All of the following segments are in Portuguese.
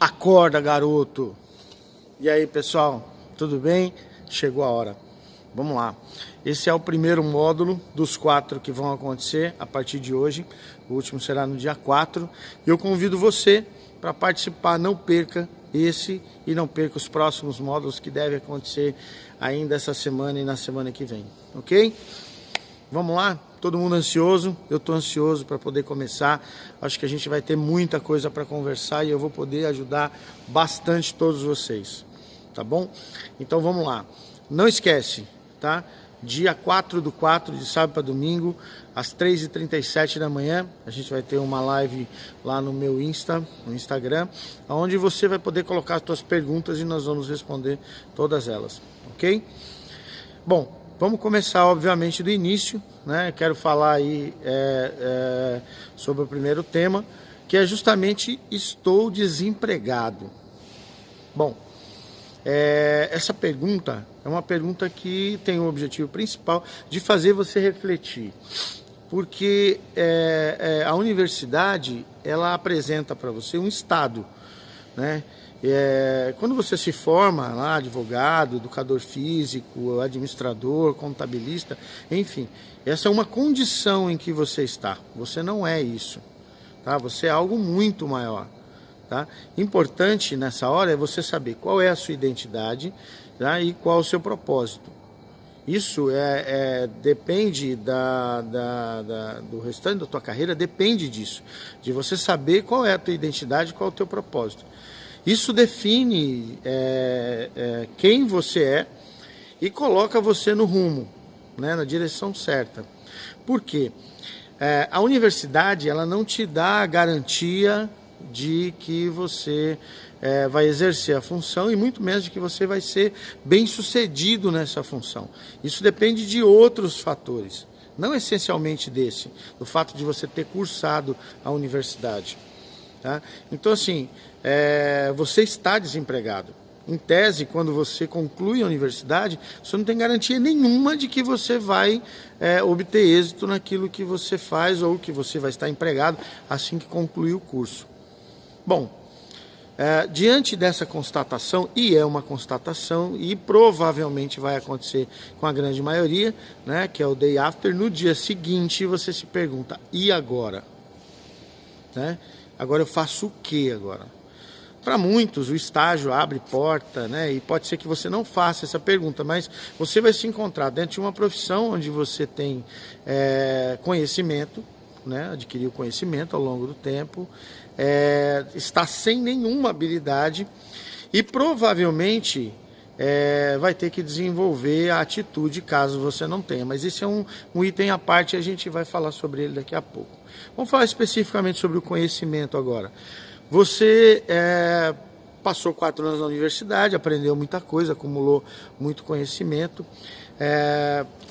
Acorda, garoto! E aí, pessoal, tudo bem? Chegou a hora. Vamos lá. Esse é o primeiro módulo dos 4 que vão acontecer a partir de hoje. O último será no dia 4. E eu convido você para participar. Não perca esse e não perca os próximos módulos que devem acontecer ainda essa semana e na semana que vem. Ok? Vamos lá? Todo mundo ansioso? Eu estou ansioso para poder começar. Acho que a gente vai ter muita coisa para conversar e eu vou poder ajudar bastante todos vocês. Tá bom? Então vamos lá. Não esquece, tá? Dia 4/4, de sábado para domingo, às 3h37 da manhã, a gente vai ter uma live lá no meu no Instagram, onde você vai poder colocar as suas perguntas e nós vamos responder todas elas, ok? Bom, vamos começar obviamente do início, né? Quero falar aí sobre o primeiro tema, que é justamente estou desempregado. Bom, essa pergunta é uma pergunta que tem o objetivo principal de fazer você refletir, porque a universidade ela apresenta para você um estado, né? Quando você se forma lá, advogado, educador físico, administrador, contabilista, enfim, essa é uma condição em que você está. Você não é isso, tá? Você é algo muito maior. Tá? Importante nessa hora é você saber qual é a sua identidade, tá? E qual o seu propósito. Isso depende do restante da tua carreira, depende disso, de você saber qual é a tua identidade, qual é o teu propósito. Isso define quem você é e coloca você no rumo, né, na direção certa. Por quê? A universidade ela não te dá a garantia de que você vai exercer a função e muito menos de que você vai ser bem sucedido nessa função. Isso depende de outros fatores, não essencialmente do fato de você ter cursado a universidade. Tá? Então assim, você está desempregado. Em tese, quando você conclui a universidade, você não tem garantia nenhuma de que você vai obter êxito naquilo que você faz ou que você vai estar empregado assim que concluir o curso. Bom, diante dessa constatação, e é uma constatação, e provavelmente vai acontecer com a grande maioria, né, que é o day after, no dia seguinte você se pergunta, e agora? Né? Agora eu faço o que agora? Para muitos o estágio abre porta, né, e pode ser que você não faça essa pergunta, mas você vai se encontrar dentro de uma profissão onde você tem conhecimento, né, adquiriu conhecimento ao longo do tempo, está sem nenhuma habilidade e provavelmente vai ter que desenvolver a atitude caso você não tenha. Mas esse é um item à parte e a gente vai falar sobre ele daqui a pouco. Vamos falar especificamente sobre o conhecimento agora. Você passou 4 anos na universidade, aprendeu muita coisa, acumulou muito conhecimento.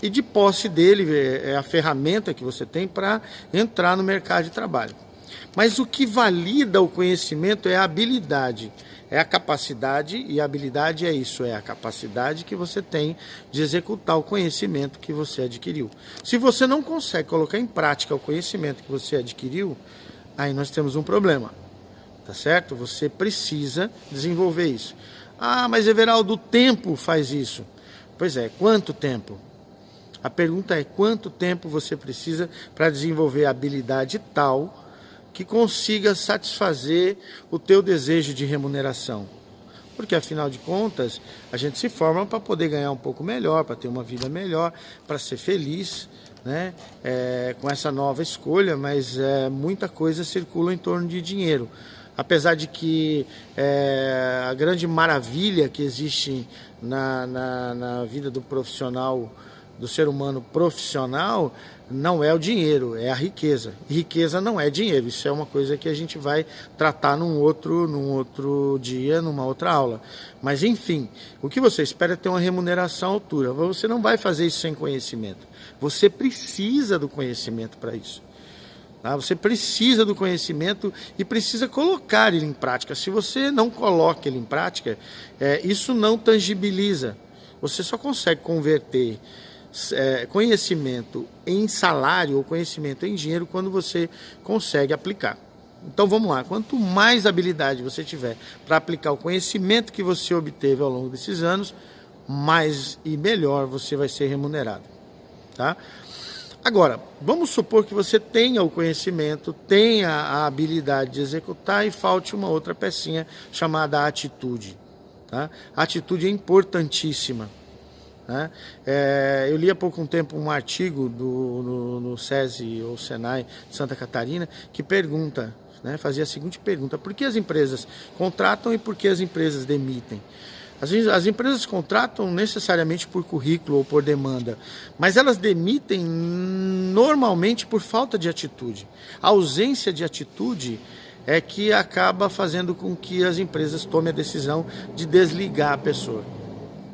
E de posse dele é a ferramenta que você tem para entrar no mercado de trabalho. Mas o que valida o conhecimento é a habilidade, é a capacidade, e a habilidade é isso, é a capacidade que você tem de executar o conhecimento que você adquiriu. Se você não consegue colocar em prática o conhecimento que você adquiriu, aí nós temos um problema, tá certo? Você precisa desenvolver isso. Ah, mas Everaldo, o tempo faz isso. Pois é, quanto tempo? A pergunta é quanto tempo você precisa para desenvolver a habilidade tal que consiga satisfazer o teu desejo de remuneração. Porque, afinal de contas, a gente se forma para poder ganhar um pouco melhor, para ter uma vida melhor, para ser feliz, né? Com essa nova escolha, mas muita coisa circula em torno de dinheiro. Apesar de que a grande maravilha que existe na vida do profissional, do ser humano profissional, não é o dinheiro, é a riqueza. E riqueza não é dinheiro, isso é uma coisa que a gente vai tratar num outro dia, numa outra aula. Mas enfim, o que você espera é ter uma remuneração à altura. Você não vai fazer isso sem conhecimento. Você precisa do conhecimento para isso. Tá? Você precisa do conhecimento e precisa colocar ele em prática. Se você não coloca ele em prática, isso não tangibiliza. Você só consegue converter conhecimento em salário ou conhecimento em dinheiro quando você consegue aplicar. Então vamos lá, quanto mais habilidade você tiver para aplicar o conhecimento que você obteve ao longo desses anos, mais e melhor você vai ser remunerado, tá? Agora, vamos supor que você tenha o conhecimento, tenha a habilidade de executar e falte uma outra pecinha chamada atitude, tá? A atitude é importantíssima, né? Eu li há pouco tempo um artigo no SESI ou Senai de Santa Catarina que pergunta, né, fazia a seguinte pergunta: por que as empresas contratam e por que as empresas demitem? As empresas contratam necessariamente por currículo ou por demanda, mas elas demitem normalmente por falta de atitude. A ausência de atitude é que acaba fazendo com que as empresas tomem a decisão de desligar a pessoa,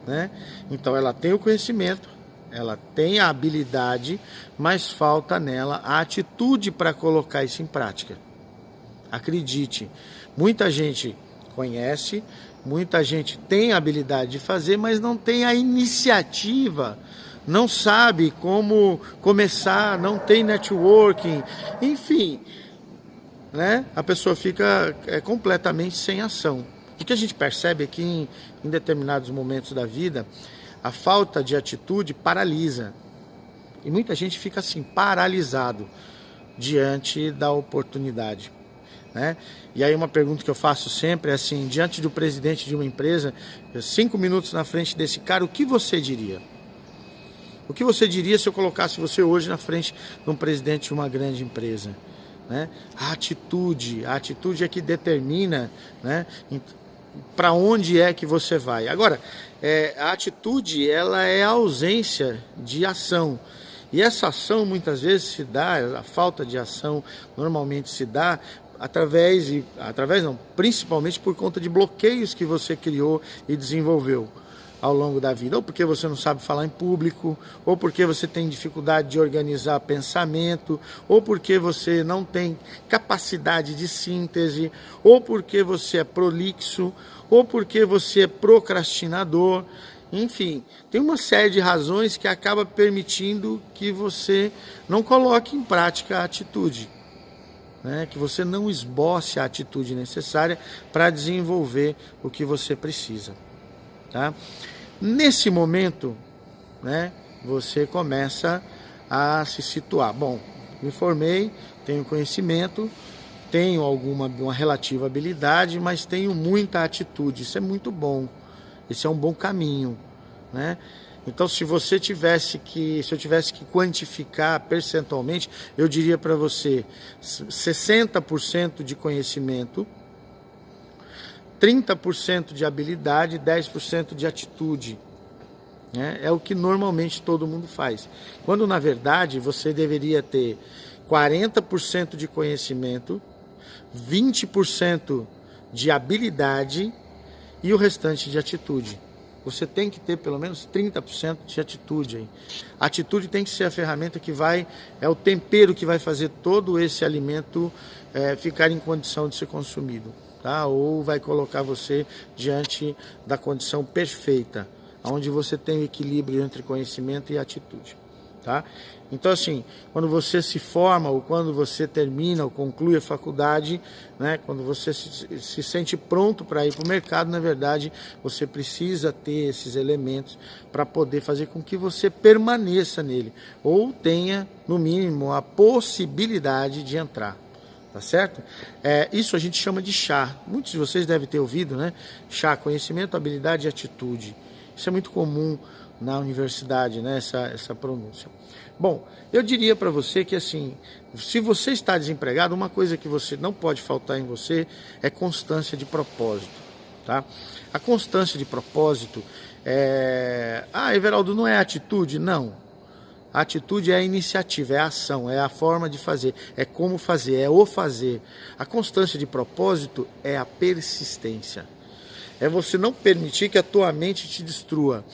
né? Então ela tem o conhecimento, ela tem a habilidade, mas falta nela a atitude para colocar isso em prática. Acredite, muita gente conhece, muita gente tem a habilidade de fazer, mas não tem a iniciativa, não sabe como começar, não tem networking, enfim, né? A pessoa fica completamente sem ação. O que a gente percebe é que em determinados momentos da vida, a falta de atitude paralisa. E muita gente fica assim, paralisado diante da oportunidade, né? E aí uma pergunta que eu faço sempre é assim: diante do presidente de uma empresa, 5 minutos na frente desse cara, o que você diria? O que você diria se eu colocasse você hoje na frente de um presidente de uma grande empresa, né? A atitude é que determina, né, para onde é que você vai. Agora, a atitude, ela é a ausência de ação. E essa ação muitas vezes se dá, a falta de ação normalmente se dá principalmente por conta de bloqueios que você criou e desenvolveu ao longo da vida, ou porque você não sabe falar em público, ou porque você tem dificuldade de organizar pensamento, ou porque você não tem capacidade de síntese, ou porque você é prolixo, ou porque você é procrastinador. Enfim, tem uma série de razões que acaba permitindo que você não coloque em prática a atitude, né? Que você não esboce a atitude necessária para desenvolver o que você precisa, tá? Nesse momento, né, você começa a se situar. Bom, me formei, tenho conhecimento, tenho uma relativa habilidade, mas tenho muita atitude. Isso é muito bom. Esse é um bom caminho, né? Então, se eu tivesse que quantificar percentualmente, eu diria para você 60% de conhecimento, 30% de habilidade e 10% de atitude, né? É o que normalmente todo mundo faz. Quando, na verdade, você deveria ter 40% de conhecimento, 20% de habilidade e o restante de atitude. Você tem que ter pelo menos 30% de atitude aí. A atitude tem que ser a ferramenta é o tempero que vai fazer todo esse alimento ficar em condição de ser consumido, tá? Ou vai colocar você diante da condição perfeita, onde você tem o equilíbrio entre conhecimento e atitude, tá? Então, assim, quando você se forma, ou quando você termina ou conclui a faculdade, né, quando você se sente pronto para ir para o mercado, na verdade, você precisa ter esses elementos para poder fazer com que você permaneça nele, ou tenha, no mínimo, a possibilidade de entrar, tá certo? Isso a gente chama de chá. Muitos de vocês devem ter ouvido, né? Chá, conhecimento, habilidade e atitude. Isso é muito comum na universidade, né? Essa pronúncia. Bom, eu diria para você que, assim, se você está desempregado, uma coisa que você não pode faltar em você é constância de propósito, tá? A constância de propósito Everaldo, não é atitude? Não. A atitude é a iniciativa, é a ação, é a forma de fazer, é como fazer, é o fazer. A constância de propósito é a persistência. É você não permitir que a tua mente te destrua.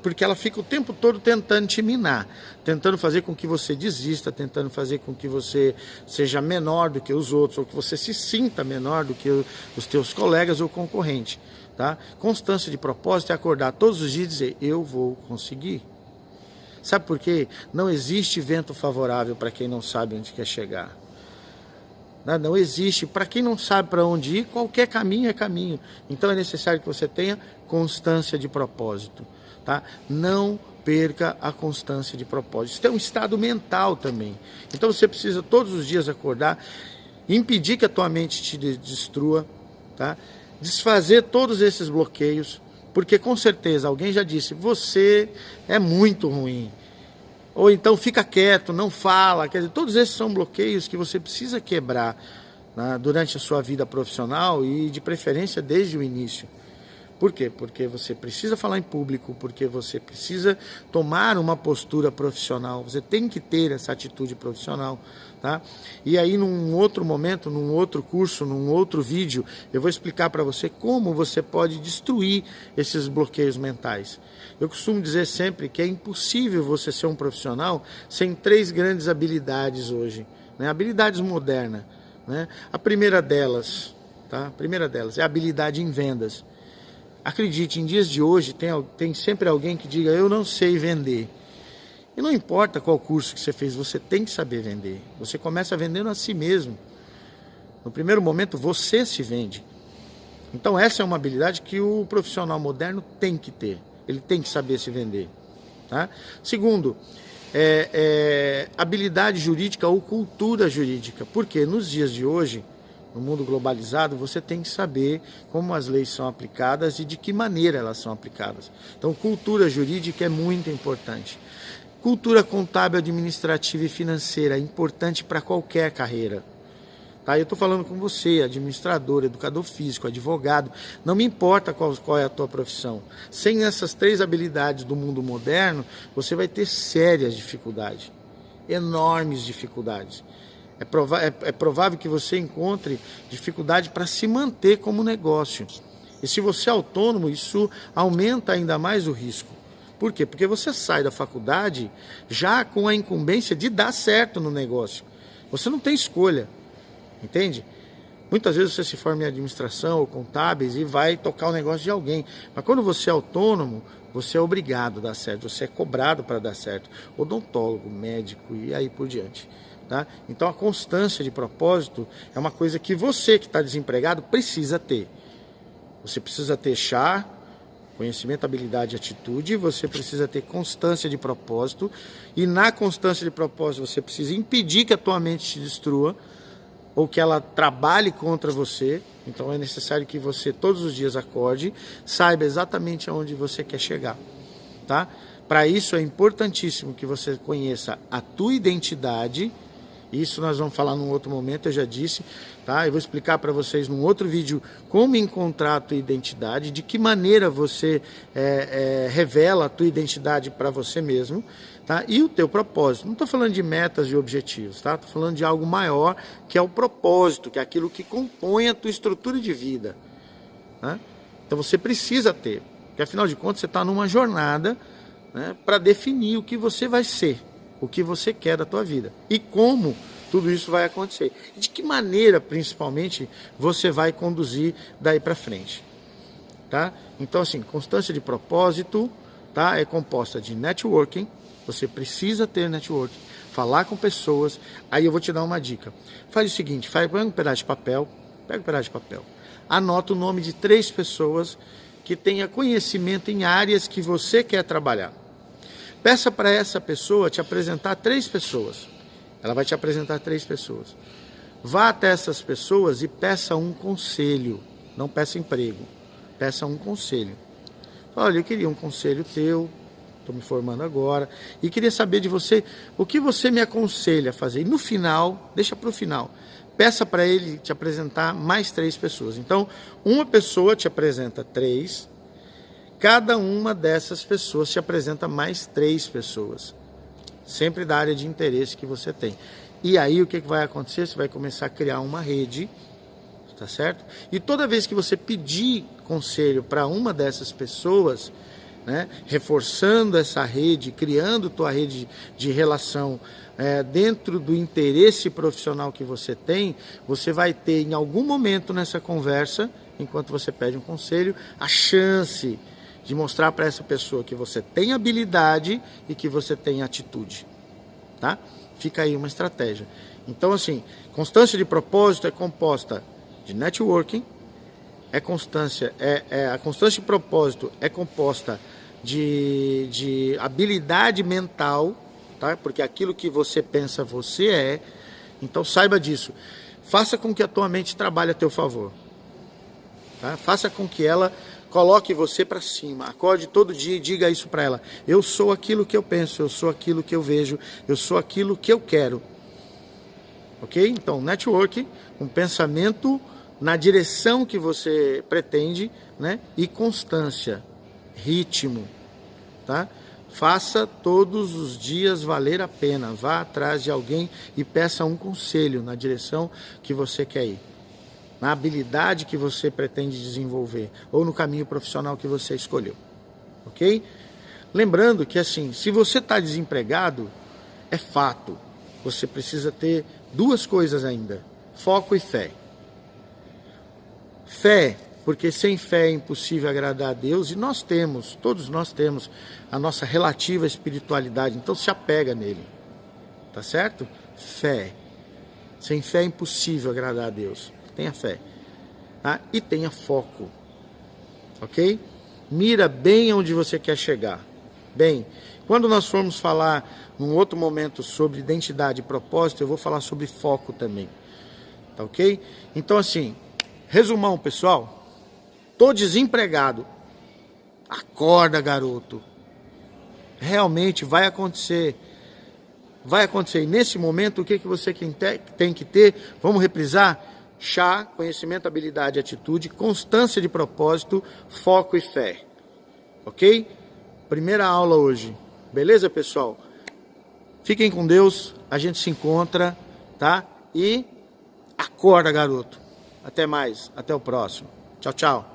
Porque ela fica o tempo todo tentando te minar, tentando fazer com que você desista, tentando fazer com que você seja menor do que os outros, ou que você se sinta menor do que os teus colegas ou concorrentes, tá? Constância de propósito é acordar todos os dias e dizer: eu vou conseguir. Sabe por quê? Não existe vento favorável para quem não sabe onde quer chegar. né? Não existe. Para quem não sabe para onde ir, qualquer caminho é caminho. Então é necessário que você tenha constância de propósito. Tá? Não perca a constância de propósito. Isso é um estado mental também. Então você precisa todos os dias acordar, impedir que a tua mente te destrua, tá? Desfazer todos esses bloqueios, porque com certeza alguém já disse, você é muito ruim. Ou então fica quieto, não fala. Quer dizer, todos esses são bloqueios que você precisa quebrar, né, durante a sua vida profissional e de preferência desde o início. Por quê? Porque você precisa falar em público, porque você precisa tomar uma postura profissional, você tem que ter essa atitude profissional, tá? E aí num outro momento, num outro curso, num outro vídeo, eu vou explicar para você como você pode destruir esses bloqueios mentais. Eu costumo dizer sempre que é impossível você ser um profissional sem 3 grandes habilidades hoje, né? Habilidades modernas, né? A primeira delas, tá? A primeira delas é a habilidade em vendas. Acredite, em dias de hoje tem sempre alguém que diga, eu não sei vender. E não importa qual curso que você fez, você tem que saber vender. Você começa vendendo a si mesmo. No primeiro momento, você se vende. Então essa é uma habilidade que o profissional moderno tem que ter. Ele tem que saber se vender. Tá? Segundo, habilidade jurídica ou cultura jurídica. Porque nos dias de hoje, no mundo globalizado, você tem que saber como as leis são aplicadas e de que maneira elas são aplicadas. Então, cultura jurídica é muito importante. Cultura contábil, administrativa e financeira é importante para qualquer carreira. Tá? Eu estou falando com você, administrador, educador físico, advogado, não me importa qual é a tua profissão. Sem essas 3 habilidades do mundo moderno, você vai ter sérias dificuldades, enormes dificuldades. É provável que você encontre dificuldade para se manter como negócio. E se você é autônomo, isso aumenta ainda mais o risco. Por quê? Porque você sai da faculdade já com a incumbência de dar certo no negócio. Você não tem escolha, entende? Muitas vezes você se forma em administração ou contábeis e vai tocar o negócio de alguém. Mas quando você é autônomo, você é obrigado a dar certo, você é cobrado para dar certo. Odontólogo, médico e aí por diante. Tá? Então a constância de propósito é uma coisa que você que está desempregado precisa ter. Você precisa ter conhecimento, habilidade e atitude, você precisa ter constância de propósito, e na constância de propósito você precisa impedir que a tua mente te destrua, ou que ela trabalhe contra você. Então é necessário que você todos os dias acorde, saiba exatamente aonde você quer chegar. Tá? Para isso é importantíssimo que você conheça a tua identidade. Isso nós vamos falar num outro momento, eu já disse, tá? Eu vou explicar para vocês num outro vídeo como encontrar a tua identidade, de que maneira você revela a tua identidade para você mesmo, tá? E o teu propósito. Não estou falando de metas e objetivos, tá? Estou falando de algo maior, que é o propósito, que é aquilo que compõe a tua estrutura de vida, tá? Então você precisa ter, porque afinal de contas você está numa jornada, né, para definir o que você vai ser, o que você quer da tua vida e como tudo isso vai acontecer. E de que maneira, principalmente, você vai conduzir daí para frente. Tá? Então, assim, constância de propósito, tá? É composta de networking. Você precisa ter networking, falar com pessoas. Aí eu vou te dar uma dica. Faz o seguinte, pega um pedaço de papel, anota o nome de 3 pessoas que tenha conhecimento em áreas que você quer trabalhar. Peça para essa pessoa te apresentar 3 pessoas. Ela vai te apresentar 3 pessoas. Vá até essas pessoas e peça um conselho. Não peça emprego. Peça um conselho. Olha, eu queria um conselho teu. Estou me formando agora. E queria saber de você o que você me aconselha a fazer. E no final, deixa para o final. Peça para ele te apresentar mais 3 pessoas. Então, uma pessoa te apresenta 3. Cada uma dessas pessoas te apresenta mais 3 pessoas. Sempre da área de interesse que você tem. E aí o que vai acontecer? Você vai começar a criar uma rede, tá certo? E toda vez que você pedir conselho para uma dessas pessoas, né, reforçando essa rede, criando tua rede de relação dentro do interesse profissional que você tem, você vai ter em algum momento nessa conversa, enquanto você pede um conselho, a chance de mostrar para essa pessoa que você tem habilidade e que você tem atitude. tá? Fica aí uma estratégia. Então, assim, constância de propósito é composta de networking, a constância de propósito é composta de habilidade mental, tá? Porque aquilo que você pensa, você é. Então, saiba disso. Faça com que a tua mente trabalhe a teu favor. Tá? Faça com que ela coloque você para cima. Acorde todo dia e diga isso para ela. Eu sou aquilo que eu penso, eu sou aquilo que eu vejo, eu sou aquilo que eu quero. Ok? Então, network, um pensamento na direção que você pretende, né? E constância, ritmo, tá? Faça todos os dias valer a pena. Vá atrás de alguém e peça um conselho na direção que você quer ir, na habilidade que você pretende desenvolver ou no caminho profissional que você escolheu, ok? Lembrando que, assim, se você está desempregado, é fato, você precisa ter duas coisas ainda: foco e fé. Fé, porque sem fé é impossível agradar a Deus, e nós temos, todos nós temos a nossa relativa espiritualidade, então se apega nele, tá certo? Fé. Sem fé é impossível agradar a Deus. Tenha fé, tá? E tenha foco, ok? Mira bem onde você quer chegar. Bem, quando nós formos falar num outro momento sobre identidade e propósito, eu vou falar sobre foco também, tá ok? Então, assim, resumão, pessoal. Tô desempregado. Acorda, garoto. Realmente vai acontecer. Vai acontecer. E nesse momento, o que você tem que ter? Vamos reprisar? Chá, conhecimento, habilidade, atitude, constância de propósito, foco e fé. Ok? Primeira aula hoje. Beleza, pessoal? Fiquem com Deus. A gente se encontra, tá? E acorda, garoto. Até mais. Até o próximo. Tchau, tchau.